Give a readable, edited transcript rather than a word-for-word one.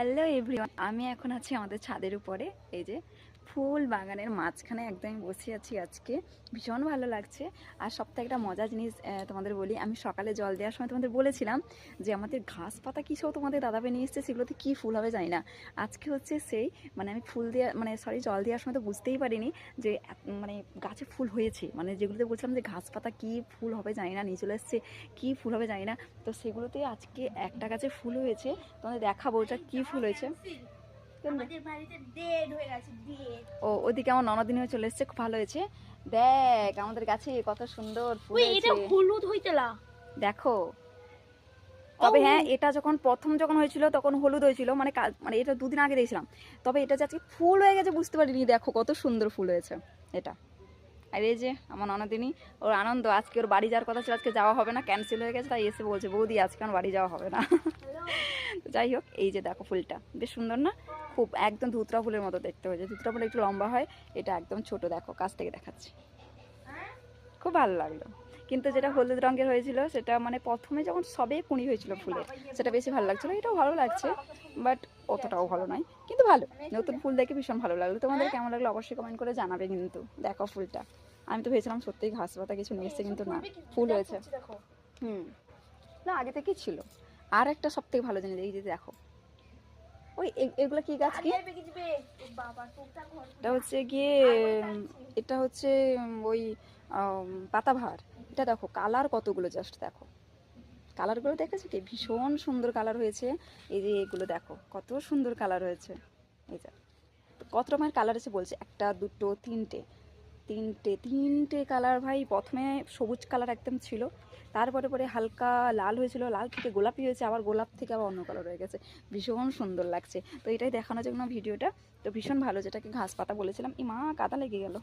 Hello everyone, আমি এখন আছি আমাদের ছাদের উপরে। এই যে ফুল বাগানের মাঝখানে একদমই বসে আছি আজকে। ভীষণ ভালো লাগছে। আর সবথেকে একটা মজার জিনিস তোমাদের বলি, আমি সকালে জল দেওয়ার সময় তোমাদের বলেছিলাম যে আমাদের ঘাস পাতা কী সব তোমাদের দাদাভাই নিয়ে এসছে, সেগুলোতে কী ফুল হবে জানি না। আজকে হচ্ছে সেই আমি ফুল দেওয়া জল দেওয়ার সময় তো বুঝতেই পারিনি যে গাছে ফুল হয়েছে। যেগুলোতে বলছিলাম যে ঘাস পাতা কী ফুল হবে জানি না, নিয়ে চলে এসছে কী ফুল হবে জানি না। তো সেগুলোতে আজকে একটা গাছে ফুল হয়েছে, তোমাদের দেখাবো ওটা কী ফুল হয়েছে। ও ওদিকে আমার ননদিন হয়ে চলে এসছে, খুব ভালো হয়েছে। দেখ আমাদের গাছে কত সুন্দর ফুল হয়েছে, হলুদ হইতেলা দেখো। তবে হ্যাঁ, এটা প্রথম হয়েছিল তখন হলুদ হয়েছিল, এটা দুদিন আগে দিয়েছিলাম। তবে এটা যে আজকে ফুল হয়ে গেছে বুঝতে পারিনি। দেখো কত সুন্দর ফুল হয়েছে এটা। আর এই যে আমার ননদিনী, ওর আনন্দ। আজকে ওর বাড়ি যাওয়ার কথা ছিল, আজকে যাওয়া হবে না, ক্যান্সেল হয়ে গেছে। তাই এসে বলছে বৌদি আজকে আমার বাড়ি যাওয়া হবে না। তো যাই হোক, এই যে দেখো ফুলটা বেশ সুন্দর না? খুব একদম ধুতরা ফুলের মতো দেখতে হয়েছে। ধুতরা ফুল একটু লম্বা হয়, এটা একদম ছোট। দেখো কাছ থেকে দেখাচ্ছি, খুব ভালো লাগলো। কিন্তু যেটা হলুদ রঙের হয়েছিল সেটা প্রথমে যখন সবে কুঁড়ি হয়েছিল ফুলের, সেটা বেশি ভালো লাগছিল। এটাও ভালো লাগছে, বাট অতটাও ভালো নয়, কিন্তু ভালো। নতুন ফুল দেখে ভীষণ ভালো লাগলো। তোমাদের কেমন লাগলো অবশ্যই কমেন্ট করে জানাবে। কিন্তু দেখো ফুলটা, আমি তো ভেবেছিলাম সত্যিই ঘাস পাতা কিছু নিয়ে এসছে, কিন্তু না, ফুল হয়েছে। না, আগে থেকেই ছিল। আর একটা সব থেকে ভালো জিনিস, এই যে দেখো, ওই এগুলো কি গাছ, কি এটা হচ্ছে গিয়ে, এটা হচ্ছে ওই পাতাবাহার। এটা দেখো কালার কতগুলো, জাস্ট দেখো কালারগুলো, দেখেছো কি ভীষণ সুন্দর কালার হয়েছে। এই যে এগুলো দেখো কত সুন্দর কালার হয়েছে। এই যে কত রকমের কালার আছে বলছে, একটা দুটো তিনটে তিনটে তিনটে কালার ভাই। প্রথমে সবুজ কালার একদম ছিল, তারপরে পরে হালকা লাল হয়েছিল, লাল থেকে গোলাপি হয়েছে, আবার গোলাপ থেকে আবার অন্য কালার হয়ে গেছে। ভীষণ সুন্দর লাগছে। তো এটাই দেখানোর জন্য ভিডিওটা। তো ভীষণ ভালো, যেটাকে ঘাস পাতা বলেছিলাম। মা কাদা লেগে গেল।